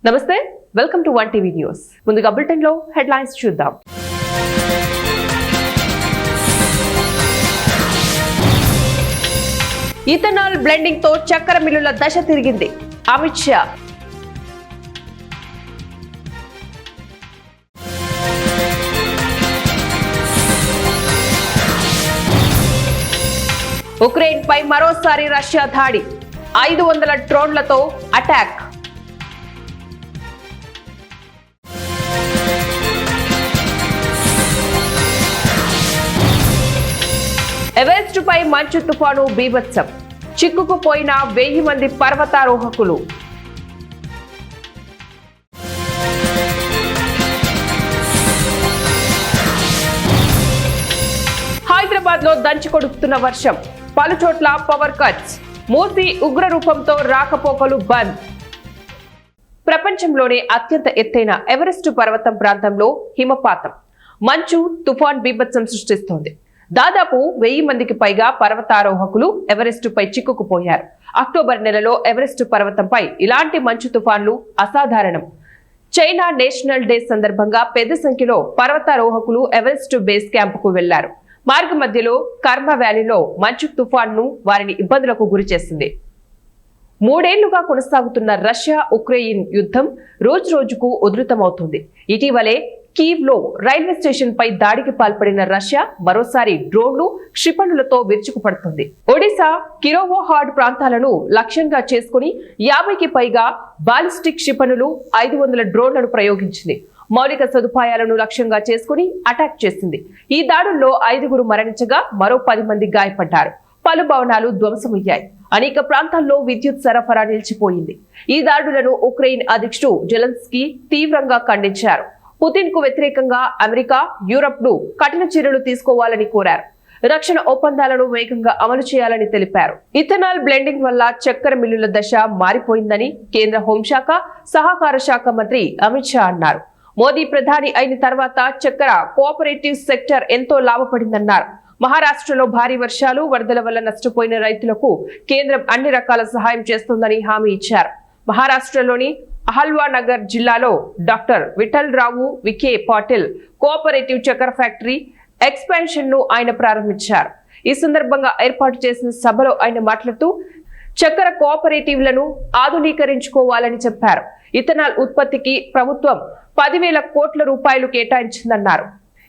నమస్తే, welcome to 1TV news. ముందుగా bulletin లో హెడ్లైన్స్ చూద్దాం. ఇథనాల్ బ్లెండింగ్ తో చక్కెర మిల్లుల దశ తిరిగింది. అమిత్ షా. ఉక్రెయిన్ పై మరోసారి రష్యా దాడి. 500 డ్రోన్లతో అటాక్. ఎవరెస్ట్ పై మంచు తుఫాను బీభత్సం. చిక్కుకుపోయిన 1000 మంది పర్వతారోహకులు. హైదరాబాద్ లో దంచి కొడుకుతున్న వర్షం. పలు చోట్ల పవర్ కట్స్. మూర్తి ఉగ్ర రూపంతో రాకపోకలు బంద్. ప్రపంచంలోనే అత్యంత ఎత్తైన ఎవరెస్ట్ పర్వతం ప్రాంతంలో హిమపాతం, మంచు తుఫాన్ బీభత్సం సృష్టిస్తోంది. దాదాపు 1000 మందికి పైగా పర్వతారోహకులు ఎవరెస్ట్ పై చిక్కుకుపోయారు. అక్టోబర్ నెలలో ఎవరెస్ట్ పర్వతంపై ఇలాంటి మంచు తుఫాన్లు అసాధారణం. చైనా నేషనల్ డే సందర్భంగా పెద్ద సంఖ్యలో పర్వతారోహకులు ఎవరెస్ట్ బేస్ క్యాంప్ కు వెళ్లారు. మార్గ మధ్యలో కర్మ వ్యాలీలో మంచు తుఫాన్ను వారిని ఇబ్బందులకు గురి చేసింది. 3 ఏళ్లుగా కొనసాగుతున్న రష్యా ఉక్రెయిన్ యుద్ధం రోజు రోజుకు ఉధృతమవుతుంది. ఇటీవలే కీవ్ లో రైల్వే స్టేషన్ పై దాడికి పాల్పడిన రష్యా మరోసారి డ్రోన్లు, క్షిపణులతో విరుచుకుపడుతుంది. ఒడిశా, కిరోవోహాడ్ ప్రాంతాలను లక్ష్యంగా చేసుకుని 50కి పైగా బాలిస్టిక్ క్షిపణులు, 500 డ్రోన్లను ప్రయోగించింది. మౌలిక సదుపాయాలను లక్ష్యంగా చేసుకుని అటాక్ చేసింది. ఈ దాడుల్లో 5గురు మరణించగా మరో 10 మంది గాయపడ్డారు. పలు భవనాలు ధ్వంసమయ్యాయి. అనేక ప్రాంతాల్లో విద్యుత్ సరఫరా నిలిచిపోయింది. ఈ దాడులను ఉక్రెయిన్ అధ్యక్షుడు జెలెన్స్కీ తీవ్రంగా ఖండించారు. పుతిన్ కు వ్యతిరేకంగా అమెరికా, యూరప్ ను కఠిన చర్యలు తీసుకోవాలని కోరారు. రక్షణ ఒప్పందాలను వేగంగా అమలు చేయాలని తెలిపారు. ఇథనాల్ బ్లెండింగ్ వల్ల చక్కెర మిల్లుల దశ మారిపోయిందని కేంద్ర హోంశాఖ, సహకార శాఖ మంత్రి అమిత్ షా అన్నారు. మోదీ ప్రధాని అయిన తర్వాత చక్కెర కోఆపరేటివ్ సెక్టర్ ఎంతో లాభపడిందన్నారు. మహారాష్ట్రలో భారీ వర్షాలు, వరదల వల్ల నష్టపోయిన రైతులకు కేంద్రం అన్ని రకాల సహాయం చేస్తుందని హామీ ఇచ్చారు. మహారాష్ట్రలోని అహల్వానగర్ జిల్లాలో డాక్టర్ విఠల్ రావు విఖే పాటిల్ కోఆపరేటివ్ చక్కెర ఫ్యాక్టరీ ఎక్స్పాన్షన్ ను ఆయన ప్రారంభించారు. ఈ సందర్భంగా ఏర్పాటు చేసిన సభలో ఆయన మాట్లాడుతూ చక్కెర కోఆపరేటివ్లను ఆధునీకరించుకోవాలని చెప్పారు. ఇథనాల్ ఉత్పత్తికి ప్రభుత్వం 10,000 కోట్ల రూపాయలు కేటాయించిందన్నారు.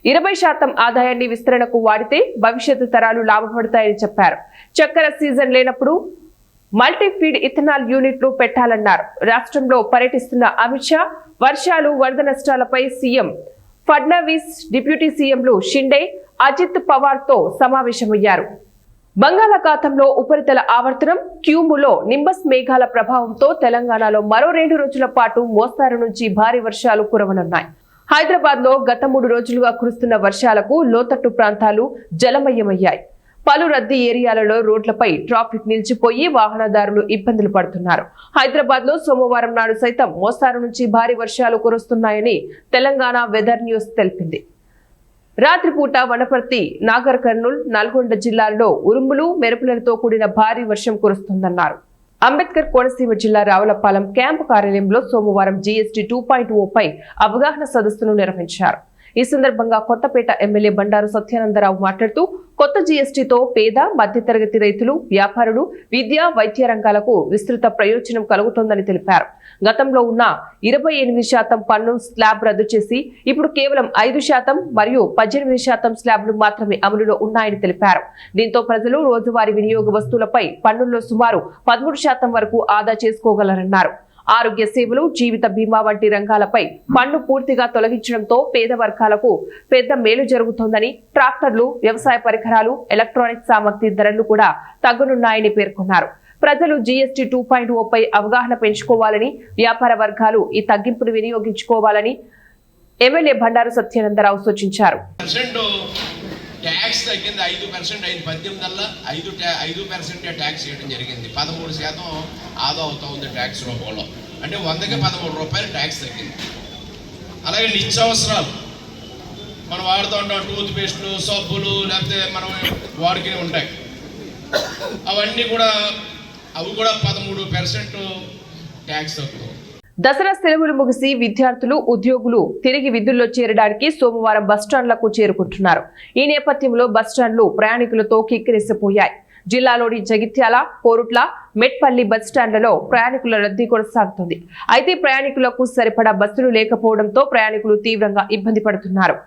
20% ఆదాయాన్ని విస్తరణకు వాడితే భవిష్యత్తు తరాలు లాభపడతాయని చెప్పారు. చక్కెర సీజన్ లేనప్పుడు మల్టీఫీడ్ ఇథనాల్ యూనిట్లు పెట్టాలన్నారు. రాష్ట్రంలో పర్యటిస్తున్న అమిత్ షా వర్షాలు, వరద నష్టాలపై సీఎం ఫడ్నవీస్, డిప్యూటీ సీఎంలు షిండే, అజిత్ పవార్ తో సమావేశమయ్యారు. బంగాళాఖాతంలో ఉపరితల ఆవర్తనం క్యూములో నింబస్ మేఘాల ప్రభావంతో తెలంగాణలో మరో 2 రోజుల పాటు మోస్తారు నుంచి భారీ వర్షాలు కురవనున్నాయి. హైదరాబాద్ లో గత 3 రోజులుగా కురుస్తున్న వర్షాలకు లోతట్టు ప్రాంతాలు జలమయమయ్యాయి. పలు రద్దీ ఏరియాలలో రోడ్లపై ట్రాఫిక్ నిలిచిపోయి వాహనదారులు ఇబ్బందులు పడుతున్నారు. హైదరాబాద్ లో సోమవారం నాడు సైతం మోస్తారు నుంచి భారీ వర్షాలు కురుస్తున్నాయని తెలంగాణ వెదర్ న్యూస్ తెలిపింది. రాత్రిపూట వనపర్తి, నాగర్ కర్నూల్, నల్గొండ జిల్లాల్లో ఉరుములు, మెరుపులతో కూడిన భారీ వర్షం కురుస్తుందన్నారు. అంబేద్కర్ కోనసీమ జిల్లా రావులపాలెం క్యాంపు కార్యాలయంలో సోమవారం GST 2.0 పై అవగాహన సదస్సును నిర్వహించారు. ఈ సందర్భంగా కొత్తపేట ఎమ్మెల్యే బండారు సత్యానందరావు మాట్లాడుతూ కొత్త GSTతో పేద, మధ్యతరగతి రైతులు, వ్యాపారులు, విద్య, వైద్య రంగాలకు విస్తృత ప్రయోజనం కలుగుతోందని తెలిపారు. గతంలో ఉన్న 28% పన్ను స్లాబ్ రద్దు చేసి ఇప్పుడు కేవలం 5% మరియు 18% స్లాబ్లు మాత్రమే అమలులో ఉన్నాయని తెలిపారు. దీంతో ప్రజలు రోజువారీ వినియోగ వస్తువులపై పన్నుల్లో సుమారు 13% వరకు ఆదా చేసుకోగలరన్నారు. ఆరోగ్య సేవలు, జీవిత బీమా వంటి రంగాలపై పన్ను పూర్తిగా తొలగించడంతో పేద వర్గాలకు పెద్ద మేలు జరుగుతోందని, ట్రాక్టర్లు, వ్యవసాయ పరికరాలు, ఎలక్ట్రానిక్ సామగ్రి ధరలు కూడా తగ్గనున్నాయని పేర్కొన్నారు. ప్రజలు GST 2.0 పై అవగాహన పెంచుకోవాలని, వ్యాపార వర్గాలు ఈ తగ్గింపును వినియోగించుకోవాలని ఎమ్మెల్యే బండారు సత్యానందరావు సూచించారు. ట్యాక్స్ తగ్గింది 5% అయింది. 18 ట్యాక్స్ చేయడం జరిగింది. 13% ఆదా అవుతా ఉంది ట్యాక్స్ రూపంలో. అంటే 100కి 13 రూపాయలు ట్యాక్స్ తగ్గింది. అలాగే నిత్యావసరాలు మనం వాడుతూ ఉంటాం, టూత్ పేస్టులు, సబ్బులు, లేకపోతే మనం వాడుకునే ఉంటాయి. అవన్నీ కూడా 13% ట్యాక్స్ తక్కువ. దసరా సెలవులు ముగిసి విద్యార్థులు ఉద్యోగులు తిరిగి విధుల్లో చేరడానికి సోమవారం బస్టాండ్లకు చేరుకుంటున్నారు. ఈ నేపథ్యంలో బస్టాండ్లు ప్రయాణికులతో కిక్కిరిసిపోయాయి. జిల్లాలోని జగిత్యాల, కోరుట్ల, మెట్పల్లి బస్టాండ్లలో ప్రయాణికుల రద్దీ కొనసాగుతుంది. అయితే ప్రయాణికులకు సరిపడా బస్సులు లేకపోవడంతో ప్రయాణికులు తీవ్రంగా ఇబ్బంది పడుతున్నారు.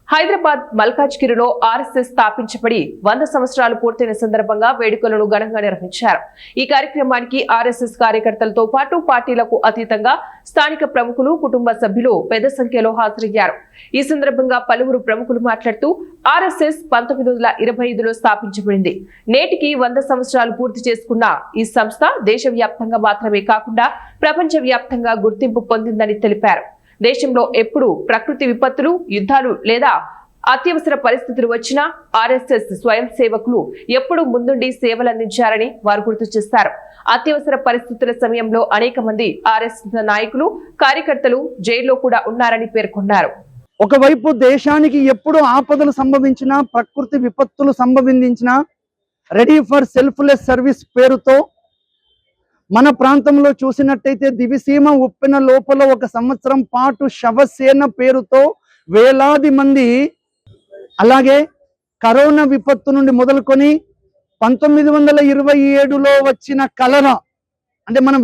హైదరాబాద్ మల్కాజ్గిరిలో ఆర్ఎస్ఎస్ స్థాపించబడి 100 సంవత్సరాలు పూర్తయిన సందర్భంగా వేడుకలను ఘనంగా నిర్వహించారు. ఈ కార్యక్రమానికి ఆర్ఎస్ఎస్ కార్యకర్తలతో పాటు పార్టీలకు అతీతంగా స్థానిక ప్రముఖులు, కుటుంబ సభ్యులు పెద్ద సంఖ్యలో హాజరయ్యారు. ఈ సందర్భంగా పలువురు ప్రముఖులు మాట్లాడుతూ ఆర్ఎస్ఎస్ 1925లో స్థాపించబడింది. నేటికి 100 సంవత్సరాలు పూర్తి చేసుకున్న ఈ సంస్థ దేశవ్యాప్తంగా మాత్రమే కాకుండా ప్రపంచ వ్యాప్తంగా గుర్తింపు పొందిందని తెలిపారు. దేశంలో ఎప్పుడు ప్రకృతి విపత్తులు, యుద్ధాలు లేదా అత్యవసర పరిస్థితులు వచ్చినా ఆర్ఎస్ఎస్ స్వయం సేవకులు ఎప్పుడు ముందుండి సేవలందించారని వారు గుర్తు చేశారు. అత్యవసర పరిస్థితుల సమయంలో అనేక మంది ఆర్ఎస్ఎస్ నాయకులు, కార్యకర్తలు జైల్లో కూడా ఉన్నారని పేర్కొన్నారు. ఒకవైపు దేశానికి ఎప్పుడు ఆపదలు సంభవించినా, ప్రకృతి విపత్తులు సంభవించినా రెడీ ఫర్ సెల్ఫ్లెస్ సర్వీస్ పేరుతో మన ప్రాంతంలో చూసినట్టయితే దివిసీమ ఉప్పెన లోపల 1 సంవత్సరం పాటు శవసేన పేరుతో వేలాది మంది, అలాగే కరోనా విపత్తు నుండి మొదలుకొని 1927లో వచ్చిన కలరా, అంటే మనం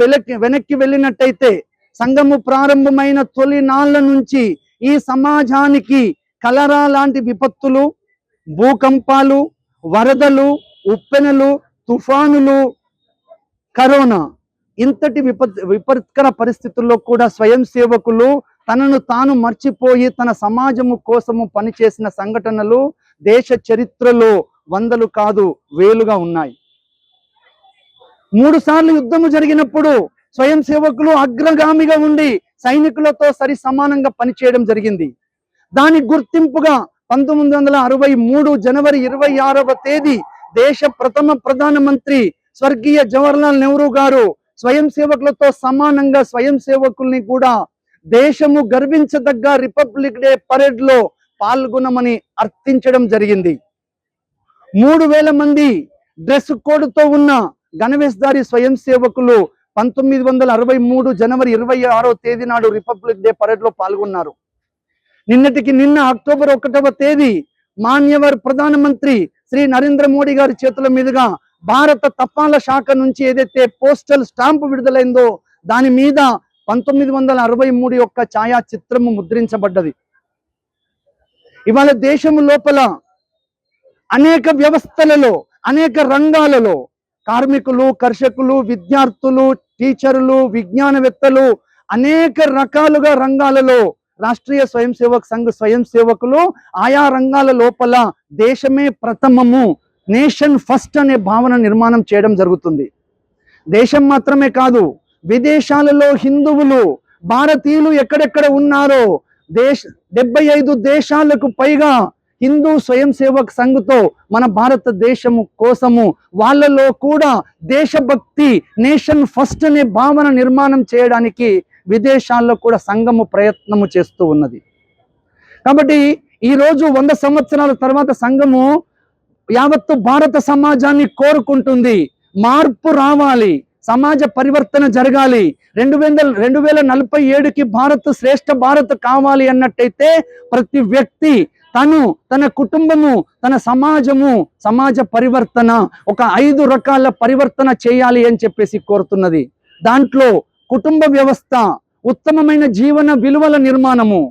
వెనక్కి వెళ్ళినట్టయితే సంఘము ప్రారంభమైన తొలి నాళ్ల నుంచి ఈ సమాజానికి కలరా లాంటి విపత్తులు, భూకంపాలు, వరదలు, ఉప్పెనలు, తుఫానులు, కరోనా, ఇంతటి విపత్కర పరిస్థితుల్లో కూడా స్వయం సేవకులు తనను తాను మర్చిపోయి తన సమాజము కోసము పనిచేసిన సంఘటనలు దేశ చరిత్రలో 100లు కాదు 1000గా ఉన్నాయి. 3 సార్లు యుద్ధము జరిగినప్పుడు స్వయం సేవకులు అగ్రగామిగా ఉండి సైనికులతో సరి సమానంగా పనిచేయడం జరిగింది. దాని గుర్తింపుగా 1963 జనవరి 26వ తేదీ దేశ ప్రథమ ప్రధానమంత్రి స్వర్గీయ జవహర్లాల్ నెహ్రూ గారు స్వయం సేవకులతో సమానంగా స్వయం సేవకుల్ని కూడా దేశము గర్వించదగ్గ రిపబ్లిక్ డే పరేడ్ లో పాల్గొనమని అర్థించడం జరిగింది. 3000 మంది డ్రెస్ కోడ్ తో ఉన్న గణవేశధారి స్వయం సేవకులు 1963 జనవరి 26వ తేదీ నాడు రిపబ్లిక్ డే పరేడ్ లో పాల్గొన్నారు. నిన్నటికి నిన్న అక్టోబర్ 1వ తేదీ మాన్యవర్ ప్రధానమంత్రి శ్రీ నరేంద్ర మోడీ గారి చేతుల మీదుగా భారత తపాలా శాఖ నుంచి ఏదైతే పోస్టల్ స్టాంపు విడుదలైందో దాని మీద 1963 యొక్క ఛాయాచిత్రము ముద్రించబడ్డది. ఇవాళ దేశము లోపల అనేక వ్యవస్థలలో, అనేక రంగాలలో కార్మికులు, కర్షకులు, విద్యార్థులు, టీచర్లు, విజ్ఞానవేత్తలు, అనేక రకాలుగా రంగాలలో రాష్ట్రీయ స్వయం సేవక్ సంఘ స్వయం సేవకులు ఆయా రంగాల లోపల దేశమే ప్రథమము, నేషన్ ఫస్ట్ అనే భావన నిర్మాణం చేయడం జరుగుతుంది. దేశం మాత్రమే కాదు, విదేశాలలో హిందువులు, భారతీయులు ఎక్కడెక్కడ ఉన్నారో 75 దేశాలకు పైగా హిందూ స్వయం సేవక్ సంఘ్తో మన భారతదేశము కోసము వాళ్ళలో కూడా దేశభక్తి, నేషన్ ఫస్ట్ అనే భావన నిర్మాణం చేయడానికి విదేశాల్లో కూడా సంఘము ప్రయత్నము చేస్తూ ఉన్నది. కాబట్టి ఈరోజు 100 సంవత్సరాల తర్వాత సంఘము యావత్తు భారత సమాజాన్ని కోరుకుంటుంది. మార్పు రావాలి, సమాజ పరివర్తన జరగాలి. 2047కి భారత్ శ్రేష్ఠ భారత్ కావాలి అన్నట్టయితే ప్రతి వ్యక్తి తన కుటుంబము, తన సమాజము, సమాజ పరివర్తన, ఒక 5 రకాల పరివర్తన చేయాలి అని చెప్పేసి కోరుతున్నది. దాంట్లో కుటుంబ వ్యవస్థ, ఉత్తమమైన జీవన విలువల నిర్మాణము,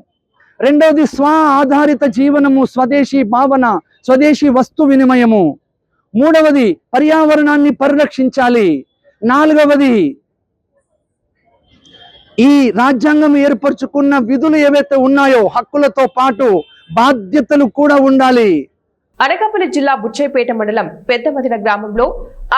రెండవది స్వ ఆధారిత జీవనము, స్వదేశీ భావన, స్వదేశీ వస్తు వినిమయము, మూడవది పర్యావరణాన్ని పరిరక్షించాలి, నాలుగవది ఈ రాజ్యాంగం ఏర్పరచుకున్న విధులు ఏవైతే ఉన్నాయో హక్కులతో పాటు బాధ్యతలు కూడా ఉండాలి. అనకాపల్లి జిల్లా బుచ్చయ్యపేట మండలం పెద్దమదిన గ్రామంలో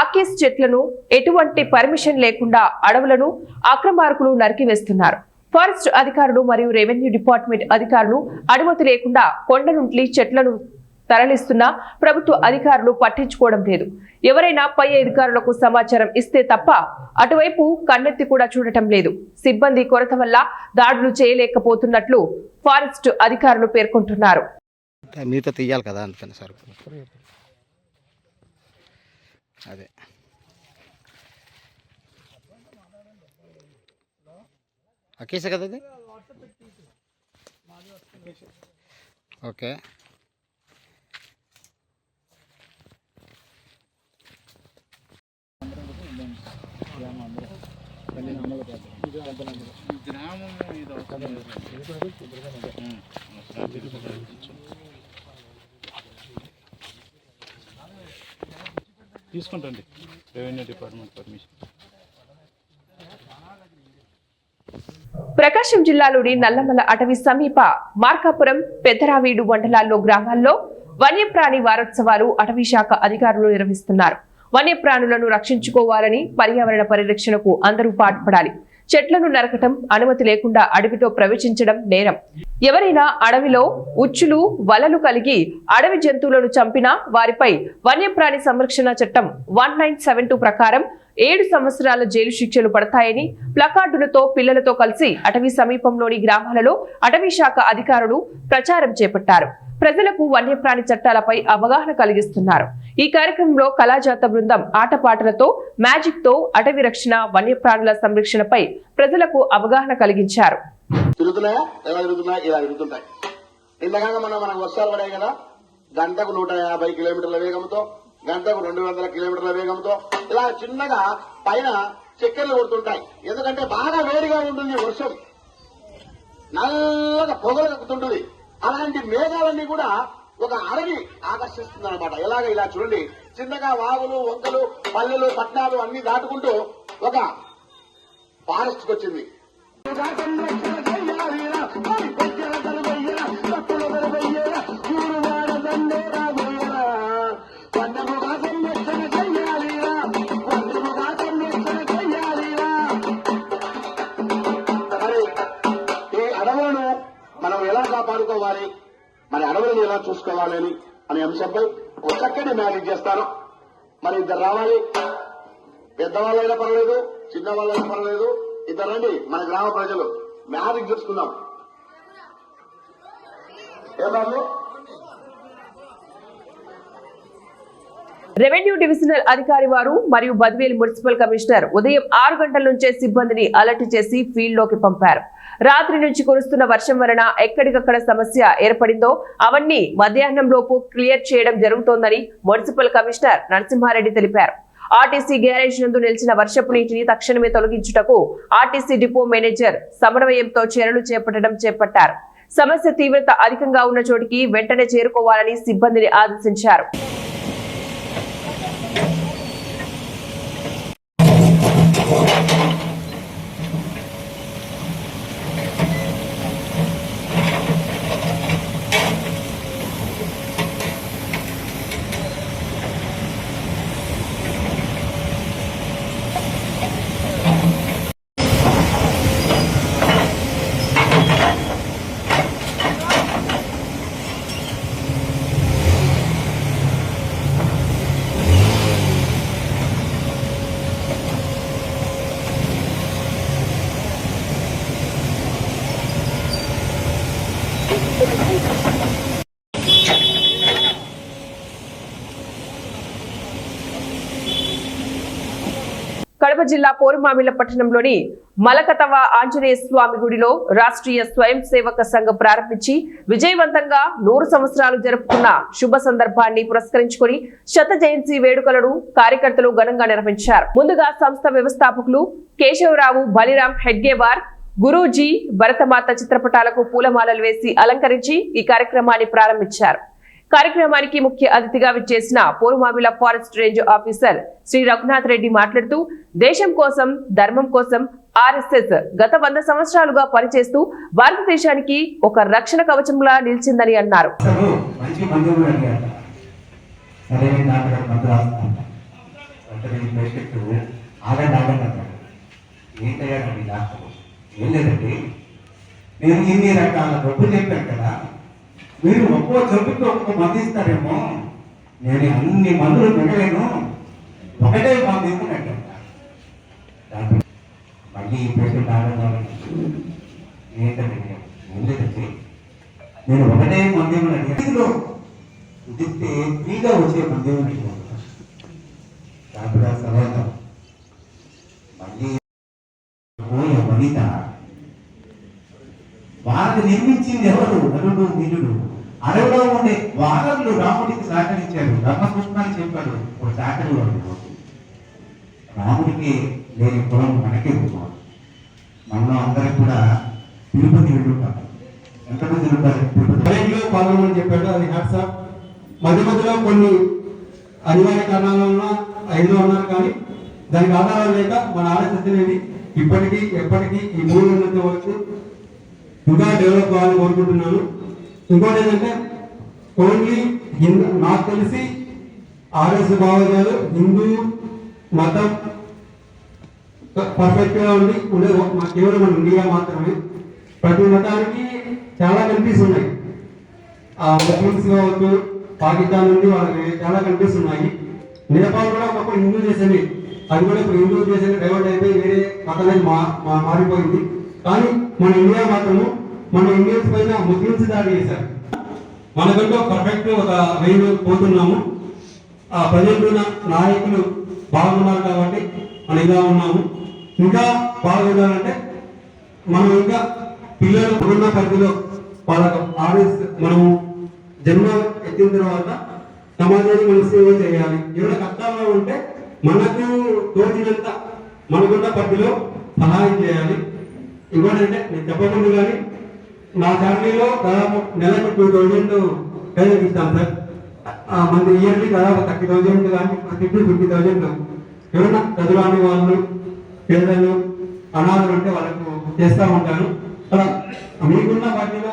ఆకీస్ చెట్లను ఎటువంటి పర్మిషన్ లేకుండా అడవులను అక్రమార్కులు నరికివేస్తున్నారు. ఫారెస్ట్ అధికారులు మరియు రెవెన్యూ డిపార్ట్మెంట్ అధికారులు అనుమతి లేకుండా కొండ నుండి చెట్లను తరలిస్తున్నా ప్రభుత్వ అధికారులు పట్టించుకోవడం లేదు. ఎవరైనా పై అధికారులకు సమాచారం ఇస్తే తప్ప అటువైపు కన్నెత్తి కూడా చూడటం లేదు. సిబ్బంది కొరత వల్ల దాడులు చేయలేకపోతున్నట్లు ఫారెస్ట్ అధికారులు పేర్కొంటున్నారు. మీతో తీయాలి కదా అందుకని సార్ అదే అకేసే కదా అది ఓకే. తీసుకుంటండి రెవెన్యూ డిపార్ట్మెంట్ పర్మిషన్. ప్రకాశం జిల్లాలోని నల్లమల అటవీ సమీప మార్కాపురం, పెద్దరావీడు మండలాల్లో గ్రామాల్లో వన్యప్రాణి వారోత్సవాలు అటవీ శాఖ అధికారులు నిర్వహిస్తున్నారు. వన్యప్రాణులను రక్షించుకోవాలని, పర్యావరణ పరిరక్షణకు అందరూ పాటుపడాలి. చెట్లను నరకటం, అనుమతి లేకుండా అడవిలో ప్రవేశించడం నేరం. ఎవరైనా అడవిలో ఉచ్చులు, వలలు కలిగి అడవి జంతువులను చంపినా వారిపై వన్యప్రాణి సంరక్షణ చట్టం 1972 ప్రకారం 7 సంవత్సరాల జైలు శిక్షలు పడతాయని ప్లకార్డులతో పిల్లలతో కలిసి అటవీ సమీపంలోని గ్రామాలలో అటవీ శాఖ అధికారులు ప్రచారం చేపట్టారు. ప్రజలకు వన్యప్రాణి చట్టాలపై అవగాహన కలిగిస్తున్నారు. ఈ కార్యక్రమంలో కళాజాత బృందం ఆటపాటలతో, మ్యాజిక్ తో అటవీ రక్షణ, వన్యప్రాణుల సంరక్షణపై ప్రజలకు అవగాహన కలిగించారు. ఇంతకాగా మనకు వర్షాలు పడాయి కదా, గంటకు 150 కిలోమీటర్ల వేగంతో, గంటకు 200 కిలోమీటర్ల వేగంతో ఇలా చిన్నగా పైన చక్కెరలు కొడుతుంటాయి. ఎందుకంటే బాగా వేడిగా ఉంటుంది, వర్షం నల్లగా పొగలు కక్కుతుంటుంది. అలాంటి మేఘాలన్నీ కూడా ఒక అడవి ఆకర్షిస్తుంది అనమాట. ఎలాగ ఇలా చూడండి, చిన్నగా వాగులు, వంకలు, పల్లెలు, పట్టణాలు అన్ని దాటుకుంటూ ఒక ఫారెస్ట్ వచ్చింది. ఈ అడవులను మనం ఎలా కాపాడుకోవాలి, మరి అడవులను ఎలా చూసుకోవాలి అనే అంశంపై ఒక చక్కని మ్యాజిక్ చేస్తాను. మరి ఇద్దరు రావాలి, పెద్దవాళ్ళైనా పర్వాలేదు, చిన్నవాళ్ళైనా పర్వాలేదు, ఇద్దరు రండి. మన గ్రామ ప్రజలు మ్యాజిక్ చూసుకుందాం. ఏ బాబు? రెవెన్యూ డివిజనల్ అధికారి వారు మరియు బద్వేలు మున్సిపల్ కమిషనర్ ఉదయం 6 గంటల నుంచే సిబ్బందిని అలర్ట్ చేసి ఫీల్డ్ లోకి పంపారు. రాత్రి నుంచి కురుస్తున్న వర్షం వలన ఎక్కడికక్కడ సమస్య ఏర్పడిందో అవన్నీ మధ్యాహ్నం లోపు క్లియర్ చేయడం జరుగుతోందని మున్సిపల్ కమిషనర్ నరసింహారెడ్డి తెలిపారు. ఆర్టీసీ గ్యారేజ్ నందు నిలిచిన వర్షపు నీటిని తక్షణమే తొలగించుటకు ఆర్టీసీ డిపో మేనేజర్ సమన్వయంతో చర్యలు చేపట్టారు. సమస్య తీవ్రత అధికంగా ఉన్న చోటికి వెంటనే చేరుకోవాలని సిబ్బందిని ఆదేశించారు. కడప జిల్లా పోరుమామిళ్ల పట్టణంలోని మలకతవ ఆంజనేయ స్వామి గుడిలో రాష్ట్రీయ స్వయం సేవక సంఘం ప్రారంభించి విజయవంతంగా 100 సంవత్సరాలు జరుపుకున్న శుభ సందర్భాన్ని పురస్కరించుకొని శత జయంతి వేడుకలను కార్యకర్తలు ఘనంగా నిర్వహించారు. ముందుగా సంస్థ వ్యవస్థాపకులు కేశవరావు బలిరాం హెడ్గేవార్ గురూజీ భరతమాత చిత్రపటాలకు పూలమాలలు వేసి అలంకరించి ఈ కార్యక్రమాన్ని ప్రారంభించారు. కార్యక్రమానికి ముఖ్య అతిథిగా విచ్చేసిన Porumamilla forest range officer Shri Raghunath Reddy మాట్లాడుతూ దేశం కోసం ధర్మం కోసం ఆర్ఎస్ఎస్ గత 100 సంవత్సరాలుగా పనిచేస్తూ భారతదేశానికి ఒక రక్షణ కవచంలా నిలిచిందని అన్నారు. నేను ఇన్ని రకాల డబ్బు చెప్పాను కదా, మీరు ఒక్కో చెప్పుతో ఒక్కొక్క మంది ఇస్తారేమో, నేను అన్ని మందులు పెట్టలేను, ఒకటే మంది ఇస్తున్నట్టు మళ్ళీ ఈ పేషెంట్ ఆడడం ఏంటంటే ముందుకొచ్చి నేను ఒకటే మంది ఇదిలో ఉదిస్తే ఫ్రీగా వచ్చే మంది దాంట్లో సర్వతం మళ్ళీ పోయే వనిత వాళ్ళని నిర్మించింది ఎవరు? నలుడు నిలుడు. అడవిలో ఉండే వానరులు రాముడికి సహకరించారు. ధర్మకృష్ణాన్ని చెప్పాడు ఒక సహకరిలో రాముడికి లేని కులం మనకే ఉంటాం. మనం అందరికి కూడా తిరుపతి వెళ్ళుంటాం. ఎంతమంది ఉంటారు తిరుపతిలో పాల్గొనని చెప్పాడు. అది హ్యాట్సాప్. మధ్య మధ్యలో కొన్ని అనివార్య కారణాల వలన 5 అన్నారు, కానీ దానికి ఆధారాలు లేక మన ఆర్ఎస్ఎస్ అనేది ఇప్పటికీ ఎప్పటికీ ఈ 3 ఉన్నంత వరకు ఇంకా డెవలప్ కావాలని కోరుకుంటున్నాను. ఇంకోటి ఏంటంటే ఓన్లీ హిందూ, నాకు తెలిసి ఆర్ఎస్ భావజాలు హిందూ మతం పర్ఫెక్ట్ గా ఉండేది కేవలం మన ఇండియా మాత్రమే. ప్రతి మతానికి చాలా కంట్రీస్ ఉన్నాయి. ముస్లిమ్స్ కావచ్చు, పాకిస్తాన్ నుండి వాళ్ళకి చాలా కంట్రీస్ ఉన్నాయి. నేపాల్ కూడా ఒకప్పుడు హిందూ దేశమే, అది కూడా ఇప్పుడు హిందూ దేశాన్ని డైవర్ట్ అయిపోయి వేరే మతానికి మారిపోయింది. కానీ మన ఇండియా మాత్రము మన ఇండియన్స్ పైన ముస్లిమ్స్ దాడి చేశారు. మనకంటూ పర్ఫెక్ట్ ఒక వేలో పోతున్నాము. ఆ ప్రజలు నాయకులు బాగున్నారు కాబట్టి మనం ఇలా ఉన్నాము. ఇంకా బాగుండాలంటే మనం ఇంకా పిల్లలు ఉన్న పరిధిలో వాళ్ళకు మనము జన్మ ఎత్తిన తర్వాత సమాజానికి మనం సేవ చేయాలి. ఏమైనా కష్టాల్లో ఉంటే మనకు తోచినంత మనకున్న పరిధిలో సహాయం చేయాలి. ఇవ్వడంటే నేను చెప్పకుండా కానీ నా ఫ్యామిలీలో దాదాపు నెలకు 2000 పేదలకు ఇస్తాం సార్. మన ఇయర్లీ దాదాపు 30,000 కానీ 50,000 ఎవరైనా చదువురాని వాళ్ళు, పేదలు, అనాథలు ఉంటే వాళ్ళకు చేస్తూ ఉంటాను. అలా మీకున్న వాటిలో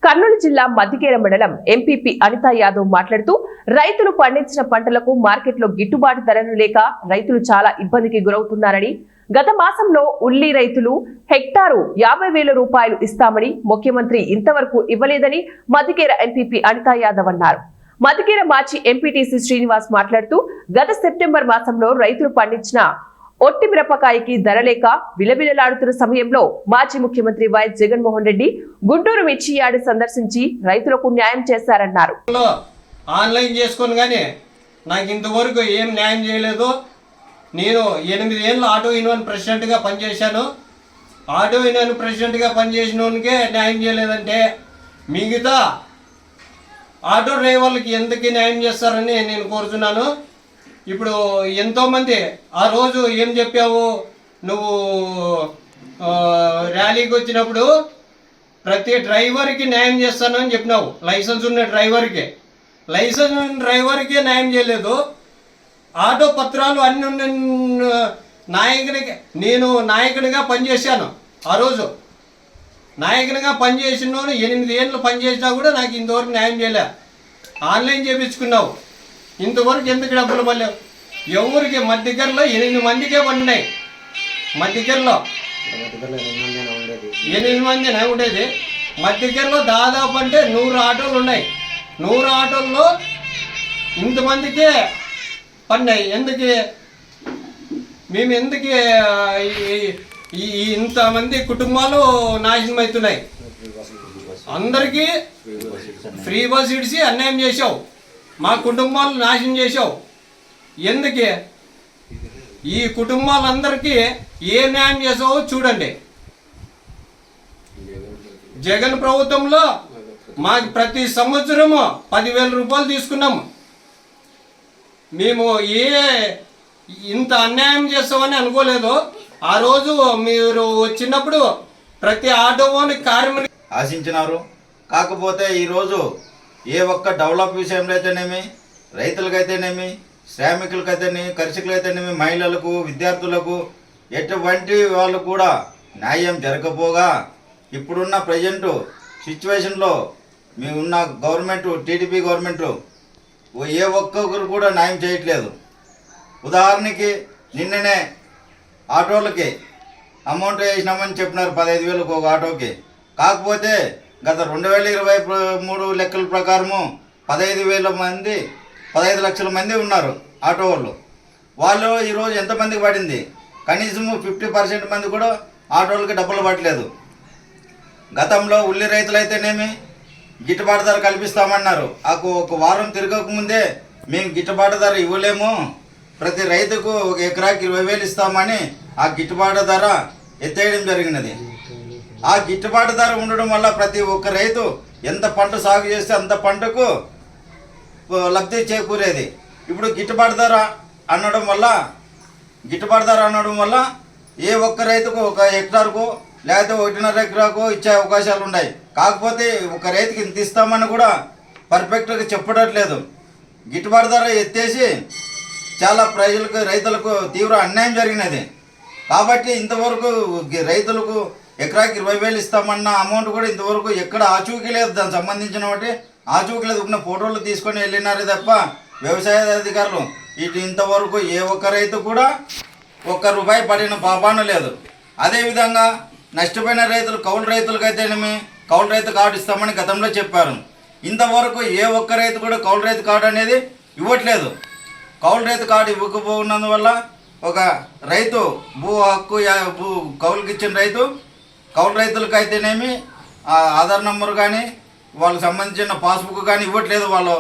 కర్నూలు జిల్లా మద్దికేర మండలం ఎంపీపీ అనితా యాదవ్ మాట్లాడుతూ రైతులు పండించిన పంటలకు మార్కెట్లో గిట్టుబాటు ధరలు లేక రైతులు చాలా ఇబ్బందికి గురవుతున్నారని, గత మాసంలో ఉల్లి రైతులు హెక్టారు 50,000 రూపాయలు ఇస్తామని ముఖ్యమంత్రి ఇంతవరకు ఇవ్వలేదని మద్దికేర ఎంపీపీ అనితా యాదవ్ అన్నారు. మద్దికేర మాజీ ఎంపీటీసీ శ్రీనివాస్ మాట్లాడుతూ గత సెప్టెంబర్ మాసంలో రైతులు పండించిన ఒట్టి మిరపకాయకి ధర లేక విలవిలలాడుతున్న సమయంలో మాజీ ముఖ్యమంత్రి వైఎస్ జగన్మోహన్ రెడ్డి గుంటూరు మిర్చి యార్డు సందర్శించి రైతులకు న్యాయం చేశారన్నారు. ఆన్లైన్ చేసుకొని కానీ నాకు ఇంతవరకు ఏం న్యాయం చేయలేదు. నేను 8 ఏళ్ళు ఆటో యూనియన్ ప్రెసిడెంట్గా పనిచేశాను. ఆటో యూనియన్ ప్రెసిడెంట్గా పనిచేసిన వానికే న్యాయం చేయలేదంటే మిగతా ఆటో డ్రైవర్లకి ఎందుకు న్యాయం చేస్తారని నేను కోరుతున్నాను. ఇప్పుడు ఎంతోమంది ఆ రోజు ఏం చెప్పావు, నువ్వు ర్యాలీకి వచ్చినప్పుడు ప్రతి డ్రైవర్కి న్యాయం చేస్తాను అని చెప్పినావు. లైసెన్స్ ఉన్న డ్రైవర్కి న్యాయం చేయలేదు. ఆటో పత్రాలు అన్ని నేను నాయకునిగా పనిచేశాను. ఆ రోజు నాయకునిగా పనిచేసిన 8 ఏళ్ళు పనిచేసినా కూడా నాకు ఇంతవరకు న్యాయం చేయలే. ఆన్లైన్ చేయించుకున్నావు, ఇంతవరకు ఎందుకు డబ్బులు పడలేవు? ఎవరికి మధ్యకర్లో 8 మందికే పడినాయి. మధ్యకర్లో 8 మందినే ఉండేది. మధ్యకర్లో దాదాపు అంటే 100 ఆటోలు ఉన్నాయి. 100 ఆటోల్లో ఇంతమందికే పడినాయి. ఎందుకు మేము ఎందుకు ఇంతమంది కుటుంబాలు నాశనం అవుతున్నాయి? అందరికీ ఫ్రీ బస్ ఇడిసి అన్యాయం చేసావు, మా కుటుంబాలు నాశనం చేసావు. ఎందుకే ఈ కుటుంబాలందరికీ ఏ న్యాయం చేసావో చూడండి. జగన్ ప్రభుత్వంలో మాకు ప్రతి సంవత్సరము 10,000 రూపాయలు తీసుకున్నాము. మేము ఇంత అన్యాయం చేస్తామని అనుకోలేదు. ఆ రోజు మీరు వచ్చినప్పుడు ప్రతి ఆటోని కార్మికులు ఆశించినారు. కాకపోతే ఈరోజు ఏ ఒక్క డెవలప్ విషయంలో అయితేనేమి, రైతులకైతేనేమి, శ్రామికులకైతేనేమి, కర్షకులైతేనేమి, మహిళలకు, విద్యార్థులకు ఎటువంటి వాళ్ళు కూడా న్యాయం జరగకపోగా ఇప్పుడున్న ప్రజెంట్ సిచ్యువేషన్లో మేమున్న గవర్నమెంట్, టీడీపీ గవర్నమెంట్ ఏ ఒక్కొక్కరు కూడా న్యాయం చేయట్లేదు. ఉదాహరణకి నిన్ననే ఆటోలకి అమౌంట్ వేసినామని చెప్పినారు 15,000 ఒక ఆటోకి. కాకపోతే గత 2023 లెక్కల ప్రకారము 15 లక్షల మంది ఉన్నారు ఆటో వాళ్ళు ఈరోజు ఎంతమందికి పడింది? కనీసము 50% మంది కూడా ఆటోలకి డబ్బులు పట్టలేదు. గతంలో ఉల్లి రైతులైతేనేమి గిట్టుబాటు ధర కల్పిస్తామన్నారు. ఒక వారం తిరగకముందే మేము గిట్టుబాటు ధర ఇవ్వలేము, ప్రతి రైతుకు ఒక ఎకరాకి 20,000 ఇస్తామని ఆ గిట్టుబాటు ధర ఎత్తేయడం జరిగినది. ఆ గిట్టుబాటు ధర ఉండడం వల్ల ప్రతి ఒక్క రైతు ఎంత పంట సాగు చేస్తే అంత పంటకు లబ్ధి చేకూరేది. ఇప్పుడు గిట్టుబాటు ధర అనడం వల్ల ఏ ఒక్క రైతుకు ఒక హెక్టార్కు లేకపోతే 1.5 ఎకరాకు ఇచ్చే అవకాశాలు ఉన్నాయి. కాకపోతే ఒక రైతుకి ఇంత ఇస్తామని కూడా పర్ఫెక్ట్గా చెప్పడట్లేదు. గిట్టుబాటు ధర ఎత్తేసి చాలా రైతులకు తీవ్ర అన్యాయం జరిగినది. కాబట్టి ఇంతవరకు రైతులకు ఎకరాకి 20,000 ఇస్తామన్న అమౌంట్ కూడా ఇంతవరకు ఎక్కడ ఆచూకీ లేదు. దానికి సంబంధించిన వాటి ఆచూకీ లేదు. ఉన్న ఫోటోలు తీసుకొని వెళ్ళినారే తప్ప వ్యవసాయ అధికారులు ఇంతవరకు ఏ ఒక్క రైతు కూడా ₹1 పడిన పాపాన లేదు. అదేవిధంగా నష్టపోయిన రైతులు, కౌలు రైతులకైతేనేమి కౌలు రైతు కార్డు ఇస్తామని గతంలో చెప్పారు. ఇంతవరకు ఏ ఒక్క రైతు కూడా కౌలు రైతు కార్డు అనేది ఇవ్వట్లేదు. కౌలు రైతు కార్డు ఇవ్వకపోయినందువల్ల ఒక రైతు కౌలుకి ఇచ్చిన రైతు కౌలు రైతులకైతేనేమి ఆధార్ నంబర్ కానీ వాళ్ళకి సంబంధించిన పాస్బుక్ కానీ ఇవ్వట్లేదు వాళ్ళు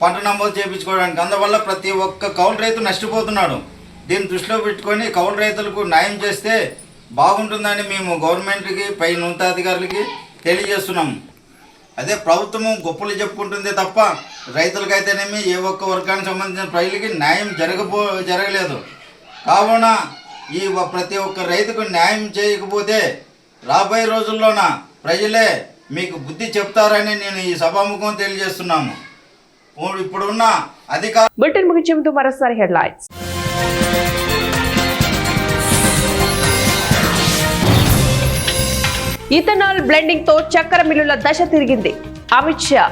పంట నమోదు చేయించుకోవడానికి. అందువల్ల ప్రతి ఒక్క కౌలు రైతు నష్టపోతున్నాడు. దీన్ని దృష్టిలో పెట్టుకొని కౌలు రైతులకు న్యాయం చేస్తే బాగుంటుందని మేము గవర్నమెంట్కి, పై ఉన్నతాధికారులకి తెలియజేస్తున్నాం. అదే ప్రభుత్వము గొప్పలు చెప్పుకుంటుంది తప్ప రైతులకైతేనేమి ఏ ఒక్క వర్గానికి సంబంధించిన ప్రజలకి న్యాయం జరగలేదు. కావున ఈ ప్రతి ఒక్క రైతుకు న్యాయం చేయకపోతే రాబోయే రోజుల్లోన ప్రజలే మీకు బుద్ధి చెప్తారని నేను ఈ సభాముఖం తెలియజేస్తున్నాము. ఇప్పుడున్న అధికారులు బులెటిన్ ముగించే ముందు మరోసారి హెడ్లైన్స్. ఇథనాల్ బ్లెండింగ్ తో చక్కెర మిల్లుల దశ తిరిగింది అమిత్ షా.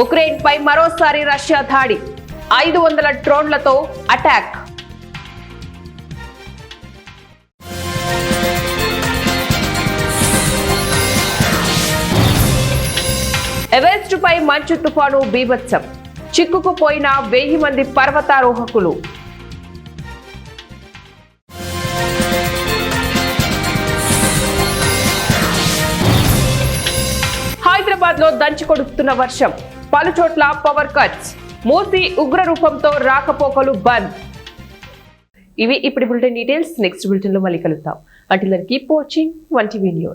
ఉక్రెయిన్ పై మరోసారి రష్యా దాడి, 500 డ్రోన్లతో అటాక్. ఎవరెస్ట్ పై మంచు తుఫాను బీభత్సం, చిక్కుకుపోయిన 1000 మంది పర్వతారోహకులు. హైదరాబాద్ లో దంచుకొడుతున్న వర్షం, పలుచోట్ల పవర్ కట్స్, మూసి ఉగ్ర రూపంతో రాకపోకలు బంద్. ఇవి ఇప్పుడు బులెటిన్ డీటెయిల్స్. నెక్స్ట్ బులెటిన్ లో మళ్ళీ కలుద్దాం. Until then keep watching 1TV news.